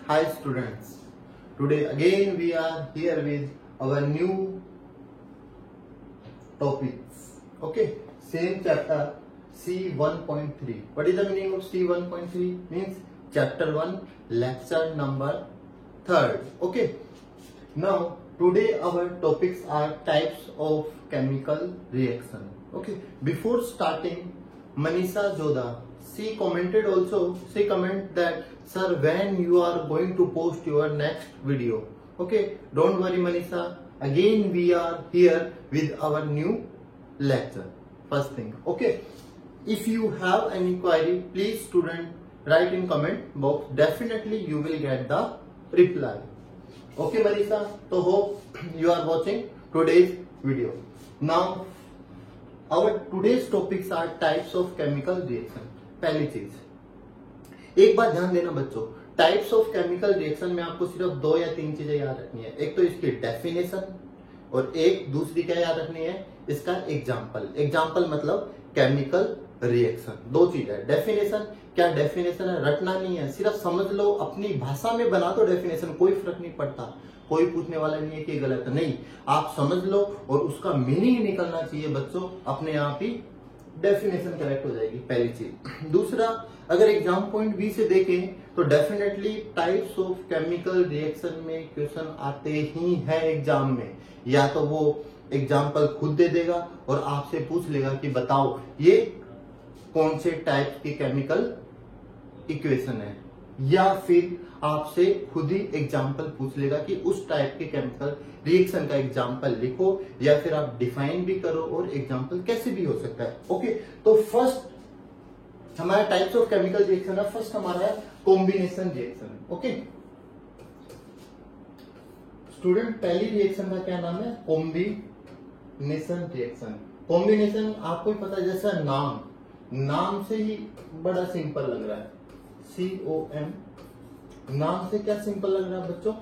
Hi students, today again we are here with our new topics. Okay, same chapter C1.3. What is the meaning of C1.3? Means chapter 1, lecture number 3rd. Okay, now today our topics are types of chemical reaction. Okay, before starting, Manisha Joda, she commented also, she comment that sir, when you are going to post your next video. Okay, don't worry Manisha, again we are here with our new lecture. First thing, okay, if you have any query, please student write in comment box, definitely you will get the reply. Okay Manisha, so hope you are watching today's video. Now our today's topics are types of chemical reaction. पहली चीज एक बात ध्यान देना बच्चों, types of chemical reaction में आपको सिर्फ 2 या 3 चीजें याद रखनी है। एक तो इसकी डेफिनेशन और एक दूसरी क्या याद रखनी है, इसका एग्जाम्पल। एग्जाम्पल मतलब केमिकल रिएक्शन। 2 चीज है, डेफिनेशन, क्या डेफिनेशन है रटना नहीं है, सिर्फ समझ लो, अपनी भाषा में बना दो डेफिनेशन, कोई फर्क नहीं पड़ता, कोई पूछने वाला नहीं है कि गलत है, नहीं, आप समझ लो और उसका मीनिंग निकलना चाहिए बच्चों, अपने आप ही डेफिनेशन करेक्ट हो जाएगी, पहली चीज। दूसरा, अगर एग्जाम पॉइंट बी से देखें तो definitely types of chemical reaction में क्वेश्चन आते ही हैं एग्जाम में, या तो वो एग्जाम्पल खुद दे देगा और आपसे पूछ लेगा कि बताओ ये कौन से टाइप की केमिकल इक्वेशन है, या फिर आपसे खुद ही एग्जाम्पल पूछ लेगा कि उस टाइप के केमिकल रिएक्शन का एग्जाम्पल लिखो, या फिर आप डिफाइन भी करो और एग्जाम्पल कैसे भी हो सकता है। ओके, तो फर्स्ट हमारा टाइप्स ऑफ केमिकल रिएक्शन है, फर्स्ट हमारा है कॉम्बिनेशन रिएक्शन। ओके स्टूडेंट, पहली रिएक्शन का क्या नाम है, कॉम्बिनेशन रिएक्शन। कॉम्बिनेशन आपको पता है, जैसा नाम से ही बड़ा सिंपल लग रहा है, COM, नाम से क्या सिंपल लग रहा है बच्चों,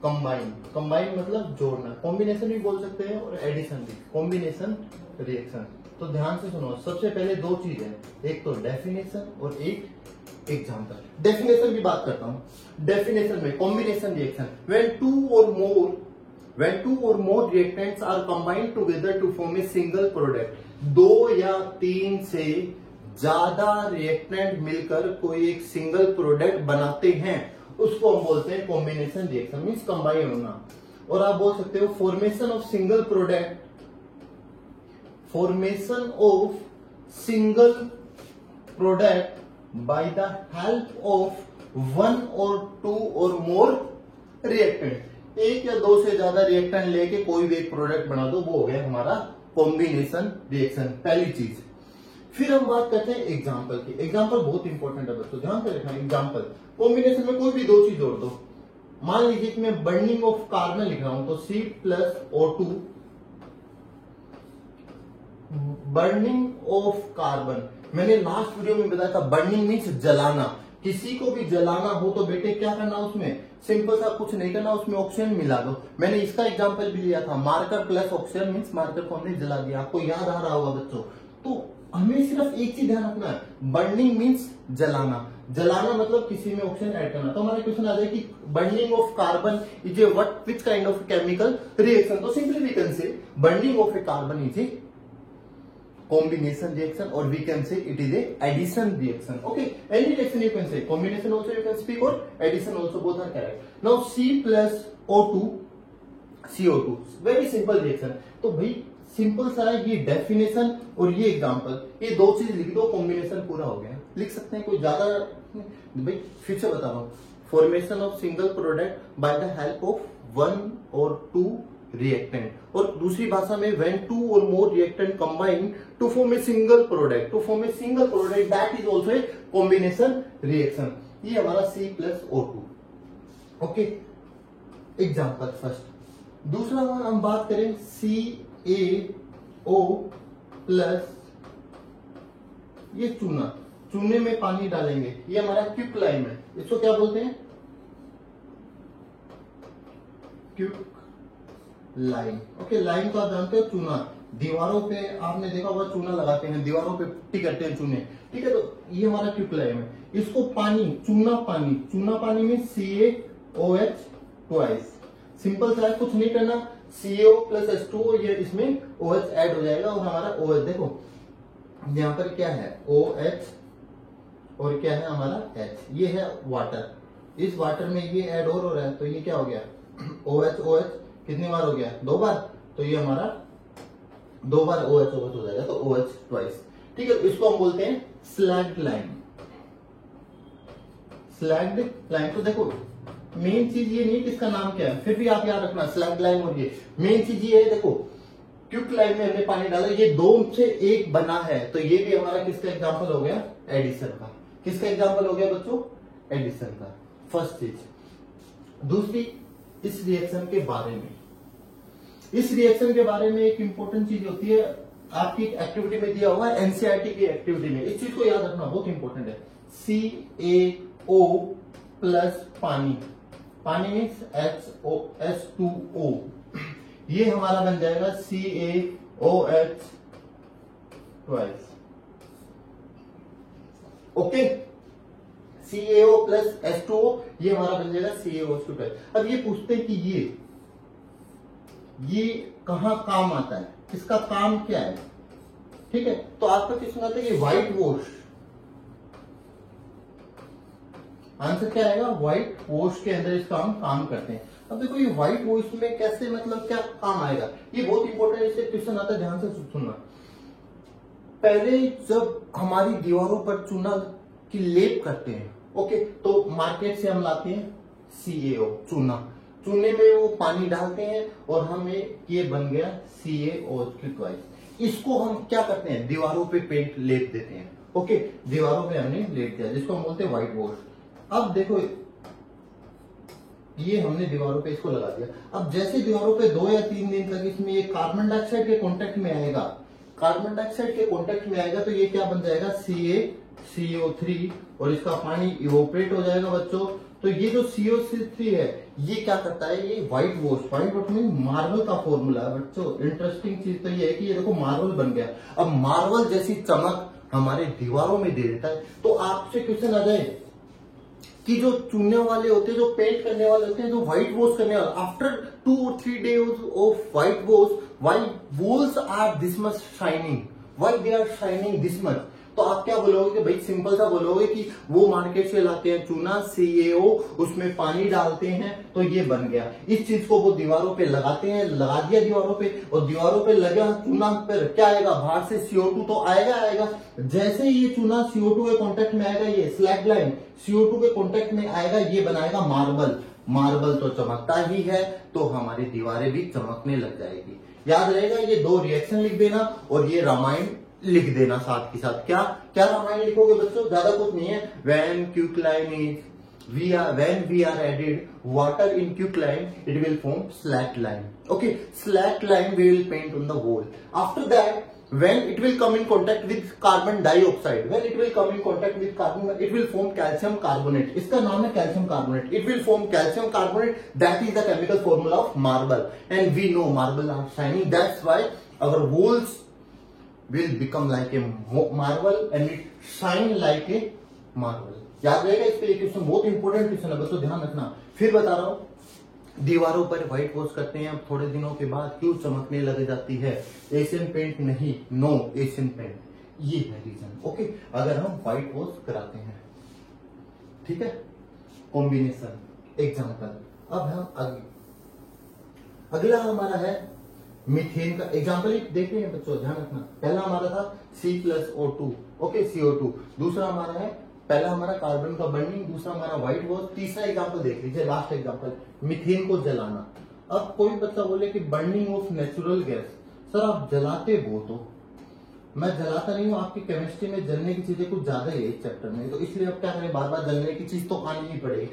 कंबाइन मतलब जोड़ना, कॉम्बिनेशन भी बोल सकते हैं और एडिशन भी, कॉम्बिनेशन रिएक्शन। तो ध्यान से सुनो, सबसे पहले 2 चीज है, एक तो डेफिनेशन और एक एग्जांपल। डेफिनेशन की बात करता हूं। डेफिनेशन में combination reaction, when two or more reactants are combined together to form a single product, 2 या 3 से ज्यादा रिएक्टेंट मिलकर कोई एक सिंगल प्रोडक्ट बनाते हैं, उसको हम बोलते हैं कॉम्बिनेशन रिएक्शन, मींस कंबाइन होना। और आप बोल सकते हो formation of single product by the help of 1 or 2 or more reactant. 1 या 2 से ज्यादा रिएक्टेंट लेके कोई भी एक प्रोडक्ट बना दो, वो हो गया हमारा कॉम्बिनेशन रिएक्शन, पहली चीज। फिर हम बात करते हैं एग्जाम्पल की। एग्जाम्पल बहुत इंपॉर्टेंट है बच्चों, ध्यान से रखना। एग्जाम्पल कॉम्बिनेशन में कोई भी 2 चीज जोड़ दो। मान लीजिए कि मैं बर्निंग ऑफ कार्बन लिख रहा हूं, तो C+O2, बर्निंग ऑफ कार्बन। मैंने लास्ट वीडियो में बताया था, बर्निंग मीन्स जलाना। किसी को भी जलाना हो तो बेटे क्या करना, उसमें सिंपल सा कुछ नहीं करना, उसमें ऑक्सीजन मिला दो। मैंने इसका एग्जाम्पल भी लिया था, marker plus oxygen means marker को हमने जला दिया, आपको याद आ रहा होगा बच्चों। तो हमें सिर्फ एक चीज ध्यान रखना है, बर्निंग मीन्स जलाना, जलाना मतलब किसी में ऑक्सीजन ऐड करना। तो हमारा क्वेश्चन आ जाए कि burning of carbon is a what which kind of chemical reaction, तो simply we can say burning of a carbon is a combination reaction, or we can say it is a addition reaction. Okay, any reaction you can say, combination also you can speak, or addition also, both are correct. Now CO2 very simple reaction। तो भाई simple सा है, ये definition और ये example, ये 2 चीज लिख दो, कॉम्बिनेशन पूरा हो गया। लिख सकते हैं, कोई ज्यादा भाई फिर से बता रहा हूं, formation of single product by the help of 1 or 2 reactant, और दूसरी भाषा में when 2 or more reactant combine to form a single product, that is also a combination reaction। ये हमारा C+O2। Okay, example first. दूसरा हम बात करें CaO+, ये चूने में पानी डालेंगे, ये हमारा क्विकलाइम है, इसको क्या बोलते हैं, क्विक लाइम। ओके, लाइम को आप जानते हो चूना, दीवारों पे आपने देखा होगा चूना लगाते हैं, दीवारों पे पुट्टी करते हैं चूने, ठीक है। तो ये हमारा क्विकलाइम है, इसको पानी, चूना पानी में CaOH ट्वाइस, सिंपल सा है, कुछ नहीं करना, CO प्लस H2O, ये इसमें OH ऐड हो जाएगा और हमारा OH देखो यहाँ पर क्या है OH और क्या है हमारा H, ये है वाटर, इस वाटर में ये ऐड और हो रहा है, तो ये क्या हो गया OH कितनी बार हो गया 2 बार, तो ये हमारा 2 बार OH हो जाएगा, तो OH ट्वाइस, ठीक है। इसको हम बोलते हैं स्लैग्ड लाइन। स्लैग्ड लाइन, तो देखो मेन चीज ये नहीं कि इसका नाम क्या है, फिर भी आप याद रखना स्लैग्ड लाइन, और ये मेन चीज ये है, देखो क्विक लाइन में हमने पानी डाला, ये 2 से 1 बना है, तो ये भी हमारा किसका एग्जाम्पल हो गया एडिशन का, किसका एग्जाम्पल हो गया बच्चों एडिशन का, फर्स्ट चीज। दूसरी, इस रिएक्शन के बारे में, इस रिएक्शन के बारे में एक इंपॉर्टेंट चीज होती है, आपकी एक्टिविटी में दिया हुआ है एनसीईआरटी की एक्टिविटी में, इस चीज को याद रखना बहुत इंपॉर्टेंट है। CaO प्लस पानी, पानी मीन्स H2O, ये हमारा बन जाएगा CaOH twice, okay. CaO plus H2O, ये हमारा बन जाएगा CaOH ट्वाइस। अब ये पूछते हैं कि ये कहां काम आता है, इसका काम क्या है, ठीक है। तो आपका क्वेश्चन आता है कि व्हाइट वॉश, आंसर क्या आएगा व्हाइट वॉश के अंदर इसका हम काम करते हैं। अब देखो ये व्हाइट वॉश में कैसे, मतलब क्या काम आएगा, ये बहुत इंपॉर्टेंट, इससे क्वेश्चन आता है, ध्यान से सुनना। पहले जब हमारी दीवारों पर चूना की लेप करते हैं, ओके, तो मार्केट से हम लाते हैं CaO चूना, चूने में वो पानी डालते हैं और हमें ये बन गया CaOH ट्वाइस। इसको हम क्या करते हैं दीवारों पे पेंट लेप देते हैं, ओके, दीवारों पे हमने लेप दिया, जिसको हम बोलते हैं व्हाइट वॉश। अब देखो ये हमने दीवारों पे इसको लगा दिया, अब जैसे दीवारों पे 2 या 3 दिन तक इसमें ये कार्बन डाइऑक्साइड के कांटेक्ट में आएगा, कार्बन डाइऑक्साइड के कांटेक्ट में आएगा, तो ये क्या बन जाएगा CaCO3 और इसका पानी इवोपरेट हो जाएगा बच्चों। तो ये जो CO3 है ये क्या करता है, ये व्हाइट वॉश में मार्बल का फॉर्मूला है बच्चों। इंटरेस्टिंग चीज तो ये है कि ये देखो मार्बल बन गया, अब मार्बल जैसी चमक हमारे दीवारों में दे देता है। तो आपसे क्वेश्चन आ जाए कि जो चुनने वाले होते हैं, जो पेंट करने वाले होते हैं, जो व्हाइट वॉश करने वाले, after 2 or 3 days of white wash, why walls are this much shining, why they are shining this much, तो आप क्या बोलोगे कि भाई सिंपल सा बोलोगे कि वो मार्केट से लाते हैं चूना CaO, उसमें पानी डालते हैं तो ये बन गया। इस चीज को वो दीवारों पे लगाते हैं, लगा दिया दीवारों पे, और दीवारों पे लगा चूना पर क्या आएगा, बाहर से CO2 तो आएगा। जैसे ये चूना CO2 के कांटेक्ट में आएगा, ये स्लैग लाइन CO2 के कांटेक्ट में आएगा, ये बनाएगा मार्बल। मार्बल तो चमकता ही है, तो हमारी दीवारें भी चमकने लग जाएगी। याद रहेगा, ये 2 रिएक्शन लिख देना और ये रामायण लिख देना साथ के साथ। क्या क्या रामायण लिखोगे बच्चों, ज्यादा कुछ नहीं है। when quicklime we are added water in quicklime, it will form slacked line, okay, slacked line we will paint on the wall. After that when it will come in contact with carbon dioxide, when it will come in contact with carbon, it will form calcium carbonate, इसका नाम है calcium carbonate, it will form calcium carbonate, that is the chemical formula of marble, and we know marble are shining, that's why our walls will become like a marble and it shine like a marble। याद रहेगा, इस पे ये question बहुत important question है बच्चों, ध्यान रखना। फिर बता रहा हूं, दीवारों पर व्हाइट वॉश करते हैं, अब थोड़े दिनों के बाद क्यों चमकने लग जाती है, एशियन पेंट नहीं, नो एशियन पेंट, ये है रीजन, ओके, अगर हम व्हाइट वॉश कराते हैं, ठीक है। कॉम्बिनेशन एग्जाम्पल, अब हम अगला हमारा है मीथेन का एग्जाम्पल ही देख रहे हैं बच्चों, ध्यान रखना। पहला हमारा था C+O2, ओके, CO2। दूसरा हमारा है, पहला हमारा कार्बन का बर्निंग, दूसरा हमारा व्हाइट वॉश। तीसरा एग्जाम्पल देख लीजिए, लास्ट एग्जाम्पल, मीथेन को जलाना। अब कोई बच्चा बोले कि burning of natural gas, sir आप जलाते बहुत हो, मैं जलाता नहीं हूँ, आपकी केमिस्ट्री में जलने की चीजें कुछ ज्यादा ही है इस चैप्टर में, तो इसलिए अब क्या करें, बार बार जलने की चीज तो आनी ही पड़ेगी।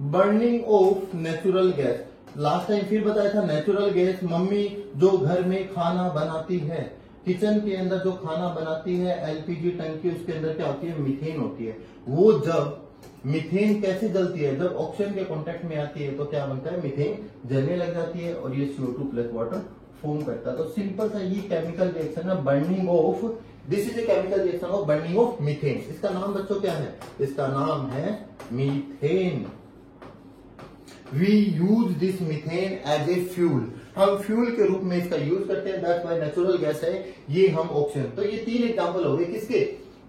Burning of natural gas, last time फिर बताया था, नेचुरल गैस मम्मी जो घर में खाना बनाती है, किचन के अंदर जो खाना बनाती है, LPG टंकी, उसके अंदर क्या होती है, मीथेन होती है। वो जब मीथेन कैसे जलती है, जब ऑक्सीजन के कांटेक्ट में आती है तो क्या बनता है, मीथेन जलने लग जाती है और ये CO2 प्लस वाटर फॉर्म करता है। तो सिंपल सा ये केमिकल रिएक्शन है burning of, this is a chemical reaction of burning of methane. इसका नाम बच्चों क्या है? इसका नाम है methane. We use this methane as a fuel, हम फ्यूल के रूप में इसका यूज करते हैं। दैट्स व्हाई नेचुरल गैस है ये, हम ऑक्सीजन। तो ये 3 एग्जांपल हो गए किसके?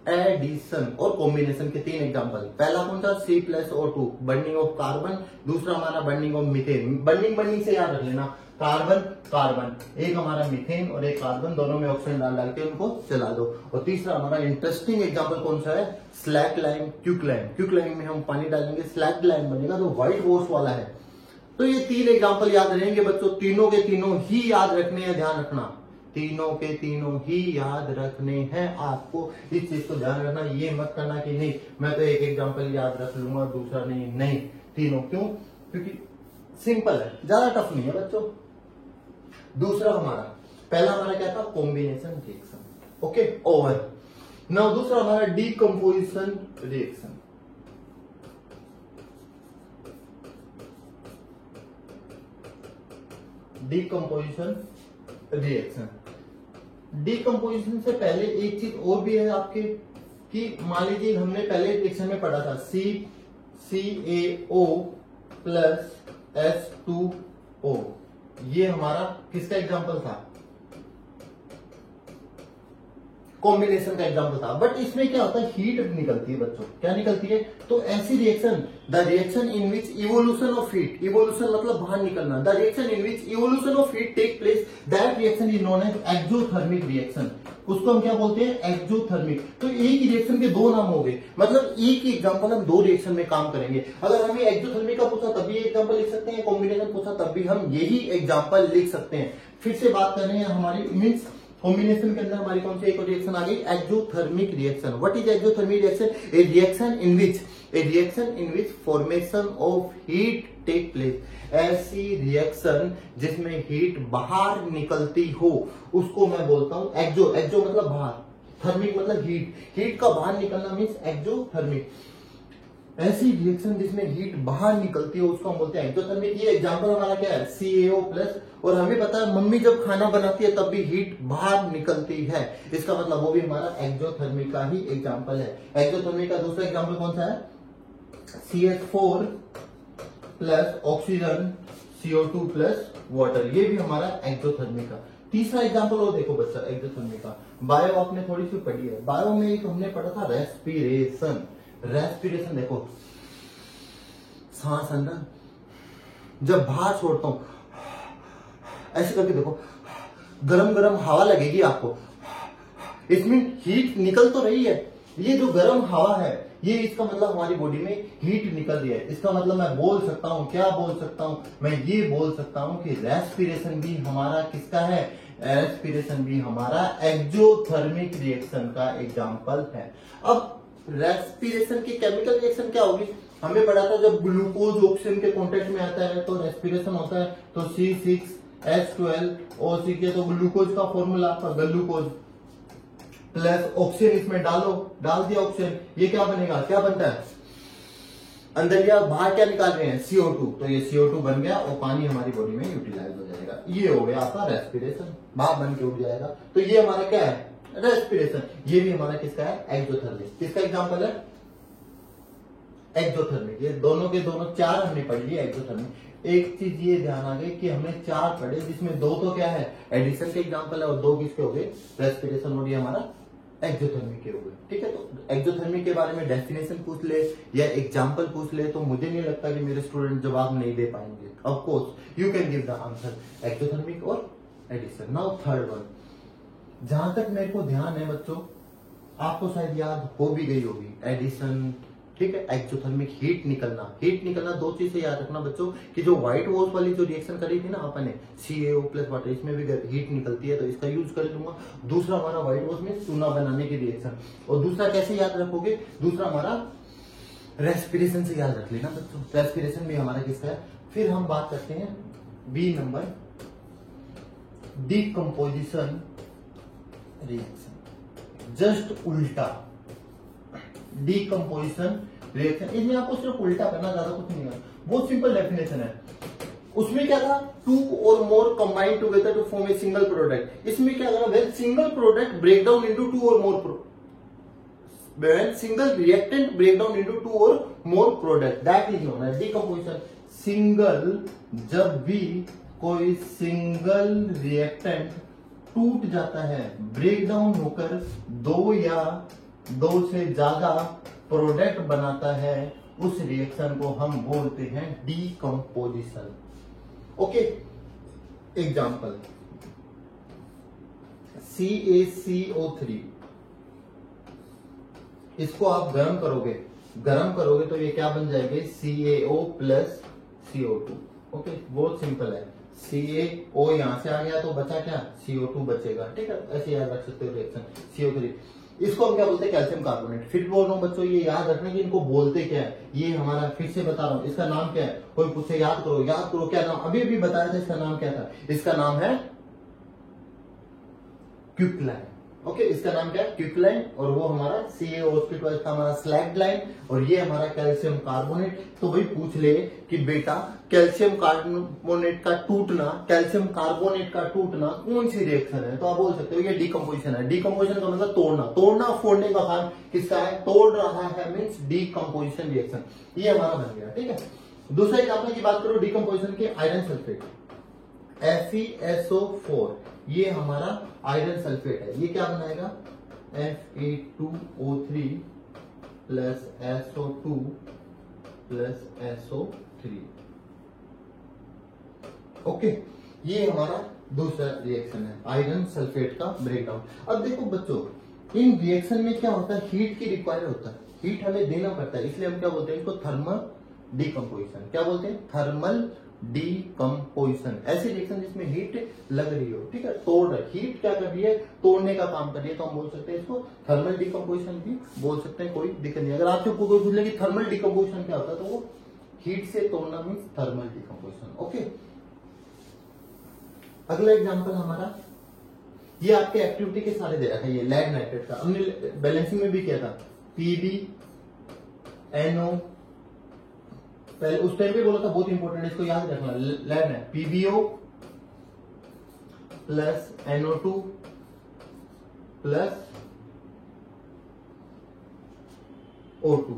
एडिशन और कॉम्बिनेशन के 3 एग्जांपल। पहला कौन था? C+O2 बर्निंग ऑफ कार्बन, दूसरा हमारा बर्निंग ऑफ मीथेन। बर्निंग से याद रख लेना, कार्बन कार्बन, एक हमारा मीथेन और एक कार्बन, दोनों में ऑक्सीजन डाल के उनको जला दो। और तीसरा हमारा इंटरेस्टिंग एग्जांपल कौन सा है? Slack lime, quick lime. Quick lime में हम पानी डालेंगे, स्लैक लाइम बनेगा जो व्हाइट वॉश वाला है। तो ये 3 एग्जांपल याद रहेंगे बच्चों, तीनों के तीनों ही याद रखने हैं, ध्यान रखना, तीनों के तीनों ही याद रखने हैं आपको। इस चीज को ध्यान रखना, ये मत करना कि नहीं मैं तो एक एग्जांपल याद रख लूंगा दूसरा नहीं, नहीं तीनों। क्यों? क्योंकि सिंपल है, ज्यादा टफ नहीं है बच्चों। दूसरा हमारा, पहला हमारा क्या था? Combination reaction, okay, over. Now दूसरा हमारा decomposition reaction. Decomposition reaction, decomposition से पहले एक चीज और भी है आपके, कि मान लीजिए हमने पहले रिएक्शन में पढ़ा था CaO प्लस H2O, ये हमारा किसका एग्जांपल था? कॉम्बिनेशन का एग्जांपल था। बट इसमें क्या होता है? हीट निकलती है बच्चों। क्या निकलती है? तो ऐसी reaction, the reaction in which evolution of heat, evolution मतलब बाहर निकलना, the reaction in which evolution of heat take place, that reaction is known as exothermic reaction. उसको हम क्या बोलते हैं? एक्सोथर्मिक। तो एक ही रिएक्शन के 2 नाम हो गए, मतलब एक ही एग्जांपल हम 2 रिएक्शन में काम करेंगे। अगर हमें एक्सोथर्मिक का पूछा तब भी एग्जांपल लिख सकते हैं, कॉम्बिनेशन पूछा तब भी हम यही एग्जांपल लिख सकते हैं। फिर से बात कर रहे हैं हमारी मीन्स कॉम्बिनेशन के अंदर हमारी कौन सी एक रिएक्शन आ गई? Exothermic reaction. What is exothermic reaction? A reaction in which formation of heat take place, ऐसी रिएक्शन जिसमें हीट बाहर निकलती हो उसको मैं बोलता हूं एक्सो। एक्सो मतलब बाहर, थर्मिक मतलब हीट, हीट का बाहर निकलना मीन्स एक्सोथर्मिक। ऐसी रिएक्शन जिसमें हीट बाहर निकलती है उसको हम बोलते हैं एक्सोथर्मिक। ये एग्जांपल हमारा क्या है? CaO plus. और हमें पता है मम्मी जब खाना बनाती है तब भी हीट बाहर निकलती है, इसका मतलब वो भी हमारा एक्सोथर्मिक का ही एग्जांपल है। एक्सोथर्मिक का दूसरा एग्जांपल कौन सा है? CH4 plus oxygen, CO2 plus water, ये भी हमारा एक्सोथर्मिक का। तीसरा एग्जांपल और देखो बच्चा एक्सोथर्मिक का, बायो आपने थोड़ी सी पढ़ी है। बायो में एक हमने पढ़ा था रेस्पिरेशन। रेस्पिरेशन देखो, सांस अंदर, जब बाहर छोड़ता हूं ऐसे करके देखो, गरम गरम हवा लगेगी आपको, इसमें हीट निकल तो रही है। ये जो गरम हवा है ये इसका मतलब हमारी बॉडी में हीट निकल रही है। इसका मतलब मैं बोल सकता हूं, क्या बोल सकता हूं? मैं ये बोल सकता हूं कि रेस्पिरेशन भी हमारा किसका है? रेस्पिरेशन भी हमारा एक्सोथर्मिक रिएक्शन का एग्जांपल है। अब रेस्पिरेशन की केमिकल रिएक्शन क्या होगी? हमें पढ़ा था जब ग्लूकोज ऑक्सीजन के कांटेक्ट में आता है तो रेस्पिरेशन होता है। तो C6H12O6 के, तो ग्लूकोज का फॉर्मूला आपका ग्लूकोज प्लस ऑक्सीजन इसमें डालो, डाल दिया ऑक्सीजन, ये क्या बनेगा? क्या बनता है? अंदर या बाहर क्या निकाल रहे हैं? CO2। तो ये CO2 बन गया और पानी हमारी बॉडी में यूटिलाइज हो जाएगा। ये हो गया आपका रेस्पिरेशन, बाहर बन के उड़ जाएगा। तो ये हमारा क्या है? रेस्पिरेशन। ये भी हमारा किसका है? एक्सोथर्मिक। किसका एग्जांपल है? एक्सोथर्मिक। ये दोनों के दोनों 4 हमने पढ़ लिए एक्सोथर्मिक। एक चीज ये ध्यान आ गई कि हमने 4 पढ़े जिसमें 2 तो क्या है? एडिशन के एग्जांपल है और 2 किसके हो गए? रेस्पिरेशन और ये हमारा एक्सोथर्मिक के हो गए। ठीक है, तो एक्सोथर्मिक के बारे में डेफिनेशन पूछ ले या एग्जांपल पूछ ले तो मुझे नहीं लगता कि मेरे स्टूडेंट जवाब नहीं दे पाएंगे। Of course you can give the answer exothermic और एडिशन। नाउ थर्ड वन, जहां तक मेरे को ध्यान है बच्चों आपको शायद याद हो भी गई होगी, एडिशन। ठीक है, एक्सोथर्मिक हीट निकलना। हीट निकलना 2 चीजें याद रखना बच्चों कि जो व्हाइट वॉश वाली जो रिएक्शन करी थी ना अपन ने CaO प्लस वाटर, इसमें भी हीट निकलती है तो इसका यूज कर लूंगा। दूसरा हमारा व्हाइट वॉश में चूना बनाने की रिएक्शन। और दूसरा कैसे याद रखोगे? दूसरा हमारा रेस्पिरेशन से याद रख लेना बच्चों, रेस्पिरेशन भी हमारा किसका है। फिर हम बात करते हैं B number, decomposition reaction. Just उल्टा डीकंपोजिशन रिएक्शन, इसमें आपको सिर्फ उल्टा करना, ज्यादा कुछ नहीं है। बहुत सिंपल डेफिनेशन है। उसमें क्या था, 2 or more combined together to form a single product. इसमें क्या था, when single product break down into 2 or more when single reactant break down into 2 or more product, that is known as decomposition. Single, जब भी कोई single reactant टूट जाता है, break down होकर 2 या 2 से ज्यादा प्रोडक्ट बनाता है, उस रिएक्शन को हम बोलते हैं डीकंपोजिशन. ओके, एग्जाम्पल CaCO3, इसको आप गर्म करोगे तो ये क्या बन जाएंगे, CaO प्लस CO2. ओके, बहुत सिंपल है. CaO यहां से आ गया तो बचा क्या, CO2 बचेगा. ठीक है, ऐसे याद रख सकते हो रिएक्शन. CO3, इसको हम क्या बोलते हैं, कैल्शियम कार्बोनेट. फिर बोल रहा हूं बच्चों, ये याद रखना कि इनको बोलते क्या है. ये हमारा, फिर से बता रहा हूं, इसका नाम क्या है. कोई पूछे याद करो क्या नाम, अभी बताया था, इसका नाम क्या था. इसका नाम है क्विकलाइन. ओके, इसका नाम क्या है, क्विकलाइन. और वो हमारा CaO2 था हमारा स्लैगलाइन, और ये हमारा कैल्शियम कार्बोनेट. तो भाई पूछ ले कि बेटा कैल्शियम कार्बोनेट का टूटना कौन सी रिएक्शन है, तो आप बोल सकते हो ये डीकंपोजिशन है. डीकंपोजिशन का मतलब तोड़ना फोड़ने का काम किसका है, तोड़ रहा है, मीन्स डीकंपोजिशन रिएक्शन. ये हमारा बन गया. ठीक है, दूसरा एग्जाम्पल की बात करो डीकंपोजिशन की, आयरन सल्फेट FeSO4, ये हमारा आयरन सल्फेट है. ये क्या बनाएगा, Fe2O3 plus SO2 plus SO3. Okay, ये हमारा दूसरा रिएक्शन है, आयरन सल्फेट का ब्रेकडाउन. अब देखो बच्चों, इन रिएक्शन में क्या होता है, हीट की रिक्वायर्ड होता है, हीट हमें देना पड़ता है, इसलिए हम क्या बोलते हैं इसको, थर्मल डीकंपोजिशन. क्या बोलते हैं, थर्मल डीकंपोजिशन. ऐसी रिएक्शन जिसमें हीट लग रही हो. ठीक है, तोड़ रही, हीट क्या कर रही है, तोड़ने का काम कर रही है, तो हम बोल सकते हैं इसको थर्मल डीकंपोजिशन भी बोल सकते हैं, कोई दिक्कत नहीं. अगर आपसे कोई पूछ ले कि थर्मल डीकंपोजिशन क्या होता है, तो वो हीट से तोड़ना मीन्स थर्मल डीकंपोजिशन. ओके, अगला एग्जांपल हमारा, ये आपके एक्टिविटी के सारे दे रखा है. ये लेड नाइट्रेट का हमने बैलेंसिंग में भी किया था, PbNO, पहले उस टाइम पे बोला था, बहुत इंपॉर्टेंट, इसको याद रखना. लेड है PbO plus NO2 plus O2.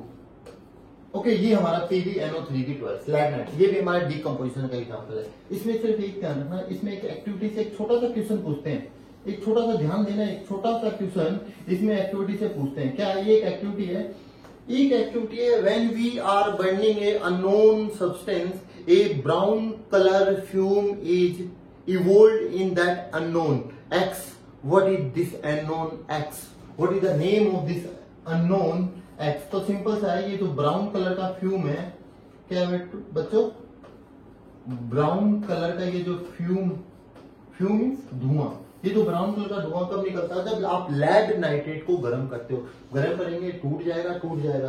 Okay, ये हमारा PbNO3 की 12 लेड नाइट, ये भी हमारा डीकंपोजिशन का एग्जांपल है. इसमें सिर्फ एक ध्यान रखना, इसमें एक एक्टिविटी से एक छोटा सा क्वेश्चन पूछते हैं. एक छोटा सा ध्यान देना, एक छोटा सा क्वेश्चन इसमें एक्टिविटी से पूछते हैं. क्या ये एक एक्टिविटी है, when we are burning a unknown substance, a brown color fume is evolved in that unknown X. What is this unknown X? What is the name of this unknown X? तो simple सा है, ये जो brown colour का fume है, क्या है बच्चों, ब्राउन कलर का ये जो फ्यूम मीन्स धुआं, ये जो ब्राउन कलर का धुआं कब निकलता है, जब आप लेड नाइट्रेट को गर्म करते हो. गर्म करेंगे, टूट जाएगा.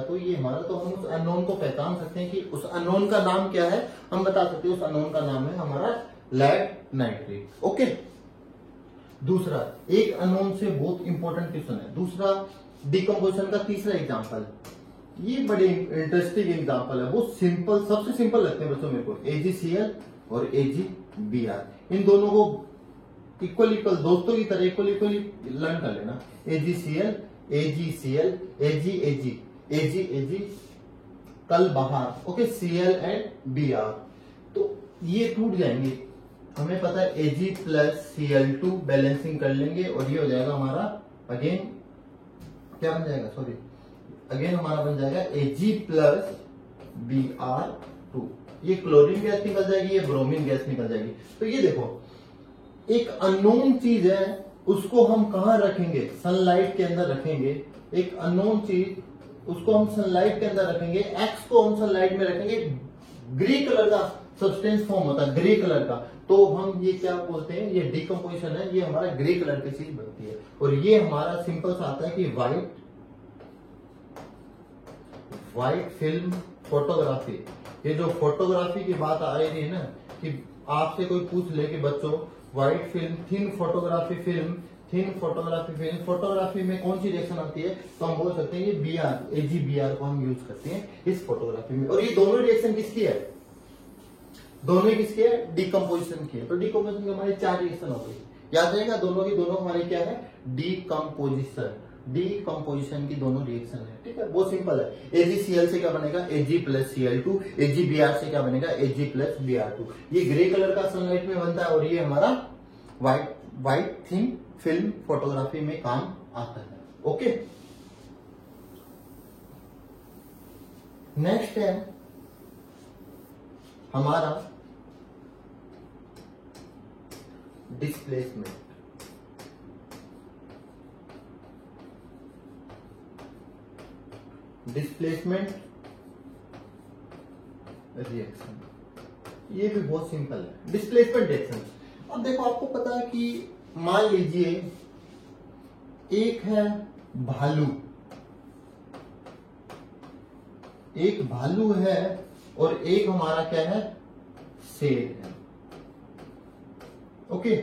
तो ये हमारा, तो हम उस अननोन को पहचान सकते हैं कि उस अननोन का नाम क्या है, हम बता सकते हैं उस अननोन का नाम है हमारा लेड नाइट्रेट. ओके, दूसरा एक अननोन से बहुत इंपॉर्टेंट क्वेश्चन है. दूसरा डीकंपोजिशन का तीसरा एग्जांपल, ये बड़े इंटरेस्टिंग एग्जांपल है, बहुत सिंपल, सबसे सिंपल लगते हैं बच्चों मेरे को. AgCl और AgBr, इन दोनों को इक्वल दोस्तों की तरह इक्वली लर्न कर लेना. AgCl Ag कल बाहर. ओके, Cl एंड Br, तो ये टूट जाएंगे. हमें पता है Ag प्लस Cl2 बैलेंसिंग कर लेंगे, और ये हो जाएगा हमारा अगेन क्या बन जाएगा, अगेन हमारा बन जाएगा Ag प्लस Br2. ये क्लोरीन गैस निकल जाएगी, ये ब्रोमीन गैस निकल जाएगी. तो ये देखो, एक अननोन चीज है, उसको हम कहां रखेंगे, सनलाइट के अंदर रखेंगे. एक अननोन चीज, उसको हम सनलाइट के अंदर रखेंगे. एक्स को हम सनलाइट में रखेंगे, ग्रे कलर का सब्सटेंस फॉर्म होता है, ग्रे कलर का, तो हम ये क्या बोलते हैं, ये डीकंपोजिशन है. ये हमारा ग्रे कलर की चीज बनती है. और ये हमारा सिंपल सा आता है कि व्हाइट फिल्म फोटोग्राफी. ये जो फोटोग्राफी की बात आ रही है ना, कि आपसे कोई पूछ ले कि बच्चों white film, thin photography film, photography में कौन सी रिएक्शन आती है, तो हम बोल सकते हैं ये AgBr को हम यूज करते हैं इस फोटोग्राफी में. और ये दोनों रिएक्शन किसकी है, दोनों किसके है, डिकम्पोजिशन की है। तो डिकम्पोजिशन के हमारे 4 रिएक्शन हो गई, याद रहेगा दोनों की दोनों हमारे क्या है, डिकम्पोजिशन, डिकम्पोजिशन की दोनों रिएक्शन है, ठीक है, बहुत सिंपल है। AgCl से क्या बनेगा, Ag प्लस Cl2, AgBr से क्या बनेगा, Ag प्लस Br2। ये ग्रे कलर का सनलाइट में बनता है और ये हमारा व्हाइट थिन फिल्म फोटोग्राफी में काम आता है। ओके, नेक्स्ट है हमारा डिस्प्लेसमेंट। डिस्प्लेसमेंट रिएक्शन, ये भी बहुत सिंपल है, डिस्प्लेसमेंट रिएक्शन। अब देखो आपको पता है कि मान लीजिए एक है भालू, एक भालू है और एक हमारा क्या है, शेर है। ओके,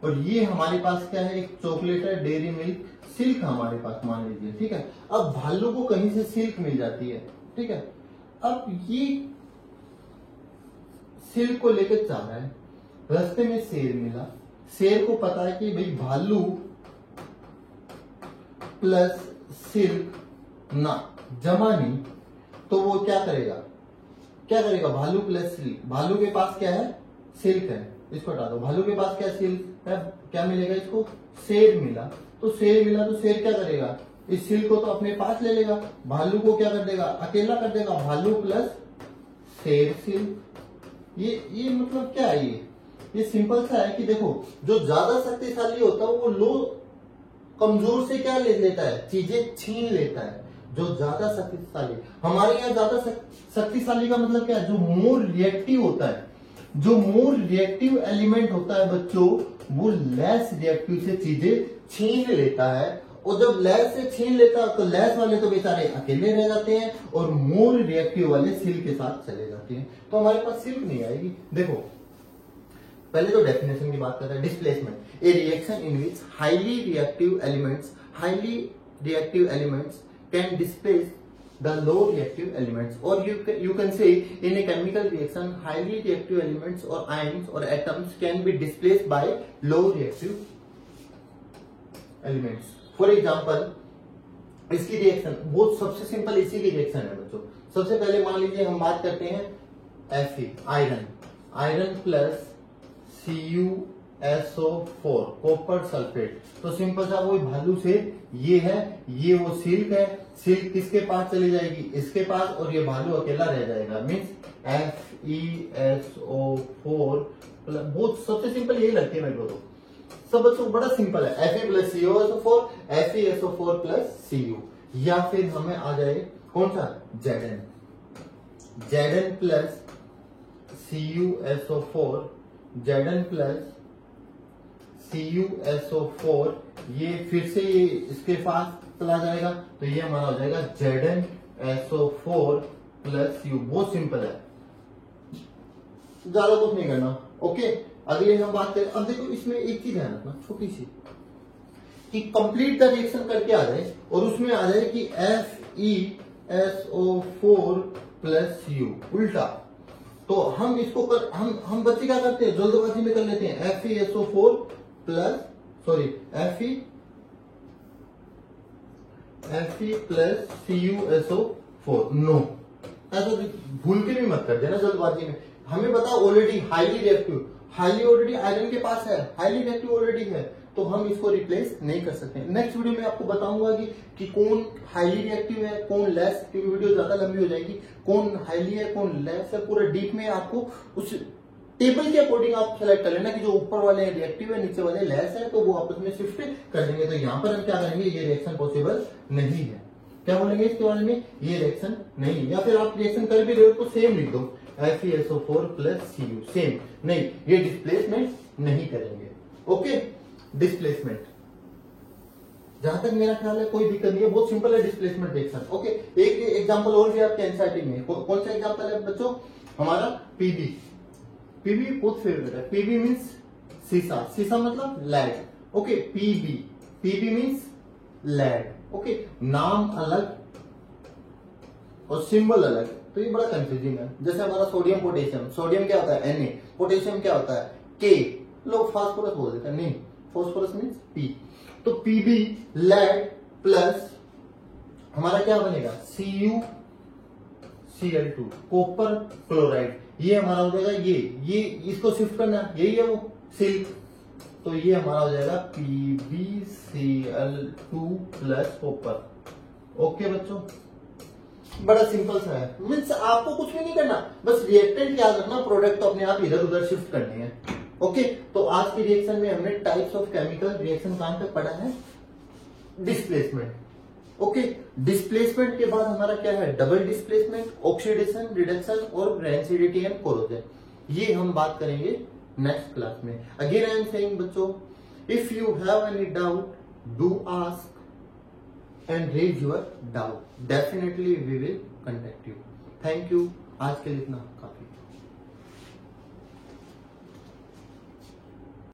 और ये हमारे पास क्या है, एक चॉकलेट है, डेयरी मिल्क, सिल्क हमारे पास मान लीजिए, ठीक है। अब भालू को कहीं से सिल्क मिल जाती है, ठीक है। अब ये सिल्क को लेकर जा रहा है, रास्ते में शेर मिला, शेर को पता है कि भाई भालू प्लस सिल्क ना जमा नहीं, तो वो क्या करेगा, भालू प्लस सिल्क, भालू के पास क्या है, सिल्क है, इसको हटा दो, भालू के पास क्या सिल्क है, क्या मिलेगा इसको, शेर मिला। तो शेर मिला तो शेर क्या करेगा, इस सिल्क को तो अपने पास ले लेगा, भालू को क्या कर देगा, अकेला कर देगा, भालू प्लस शेर सिल्क। ये मतलब क्या है, ये सिंपल सा है कि देखो जो ज्यादा शक्तिशाली होता है वो लो कमजोर से क्या ले लेता है, चीजें छीन लेता है। जो ज्यादा शक्तिशाली, हमारे यहाँ ज्यादा शक्तिशाली का मतलब क्या है, जो मोर रिएक्टिव होता है, जो मोर रिएक्टिव एलिमेंट होता है बच्चों, वो लेस रिएक्टिव से चीजें छीन लेता है। और जब लेस से छीन लेता है तो लेस वाले तो बेचारे अकेले रह जाते हैं और मोर रिएक्टिव वाले सिल्क के साथ चले जाते हैं। तो हमारे पास सिल्क नहीं आएगी। देखो पहले तो डेफिनेशन की बात कर रहे हैं, displacement A reaction in which highly reactive elements can displace the low reactive elements, or you can say in a chemical reaction highly reactive elements or ions or atoms can be displaced by low reactive elements. For example, इसकी reaction बहुत सबसे simple इसी की reaction है बच्चों। सबसे पहले मान लीजिए हम बात करते हैं Fe, iron plus CuSO4 copper sulphate. तो सिंपल सा वही भालू से ये है, ये वो सिल्क है, सिल्क किसके पास चली जाएगी, इसके पास, और ये भालू अकेला रह जाएगा, मीन्स FeSO4। बहुत सबसे सिंपल यही लगती है मेरे को, तो सब बच्चों बड़ा सिंपल है, Fe plus CuSO4, FeSO4 plus Cu, या फिर हमें आ जाए कौन सा, Zn plus CuSO4, Zn plus CuSO4, ये फिर से ये इसके पास चला जाएगा, तो ये हमारा हो जाएगा ZnSO4 प्लस Cu। बहुत सिंपल है, ज्यादा कुछ नहीं करना। ओके, अगले हम बात करें। अब देखो इसमें एक चीज ध्यान रखना छोटी सी, कि कंप्लीट द रिएक्शन करके आ जाए और उसमें आ जाए कि FeSO4 प्लस Cu, उल्टा। तो हम इसको हम बच्चे क्या करते हैं, जल्दबाजी में कर लेते हैं, FeSO4 plus Fe plus CuSO4। No, ऐसा भूल के भी मत कर देना जल्दबाजी में। हमें बताओ already highly reactive, already iron के पास है, हाईली रिएक्टिव ऑलरेडी है, तो हम इसको रिप्लेस नहीं कर सकते। नेक्स्ट वीडियो में आपको बताऊंगा कि कौन हाईली रिएक्टिव है, कौन लेस, क्योंकि वीडियो ज्यादा लंबी हो जाएगी, कौन हाईली है कौन लेस है, पूरा डीप में आपको उस टेबल के अकॉर्डिंग आप सेलेक्ट कर लेना कि जो ऊपर वाले रिएक्टिव है, नीचे वाले लेस है, तो वो आपस में शिफ्ट कर देंगे। तो यहाँ पर हम क्या करेंगे, ये रिएक्शन पॉसिबल नहीं है। क्या बोलेंगे इसके बारे में, ये रिएक्शन नहीं है। या फिर आप रिएक्शन कर भी रहे हो तो सेम लिख दो, FeSO4 प्लस Cu, सेम नहीं, ये डिस्प्लेसमेंट नहीं करेंगे। ओके, डिस्प्लेसमेंट जहां तक मेरा ख्याल है कोई दिक्कत नहीं है, बहुत सिंपल है डिस्प्लेसमेंट रिएक्शन। ओके, एक एग्जांपल और भी आपके एनसीईआरटी में, कौन सा एग्जांपल है बच्चों, हमारा पीबी बहुत फेवरेट है। पीबी मीन्स शीशा मतलब lead. Okay, PB means lead. Okay, नाम अलग और सिंबल अलग, तो ये बड़ा कंफ्यूजिंग है। जैसे हमारा सोडियम पोटेशियम, सोडियम क्या होता है Na, पोटेशियम क्या होता है K, लोग फास्फोरस बोल देते हैं, नहीं, फास्फोरस मीन्स P। तो Pb लेड प्लस हमारा क्या बनेगा CuCl2 कॉपर क्लोराइड, ये हमारा हो जाएगा ये इसको शिफ्ट करना, यही है वो सिल्क, तो ये हमारा हो जाएगा PbCl2 प्लस कॉपर। ओके बच्चों, बड़ा सिंपल सा है, मीन्स आपको कुछ भी नहीं करना, बस रिएक्टेंट याद रखना, प्रोडक्ट तो अपने आप इधर उधर शिफ्ट करनी है। ओके, तो आज की रिएक्शन में हमने टाइप्स ऑफ केमिकल रिएक्शन कहां तक पढ़ा है, डिस्प्लेसमेंट। ओके, डिस्प्लेसमेंट के बाद हमारा क्या है, डबल डिस्प्लेसमेंट, ऑक्सीडेशन, रिडक्शन और रेंसिडिटी एंड कोरोजन, ये हम बात करेंगे नेक्स्ट क्लास में। अगेन आई एम सेइंग बच्चों, if you have any doubt do ask and raise your doubt, definitely we will contact you. Thank you, आज के लिए इतना काफी।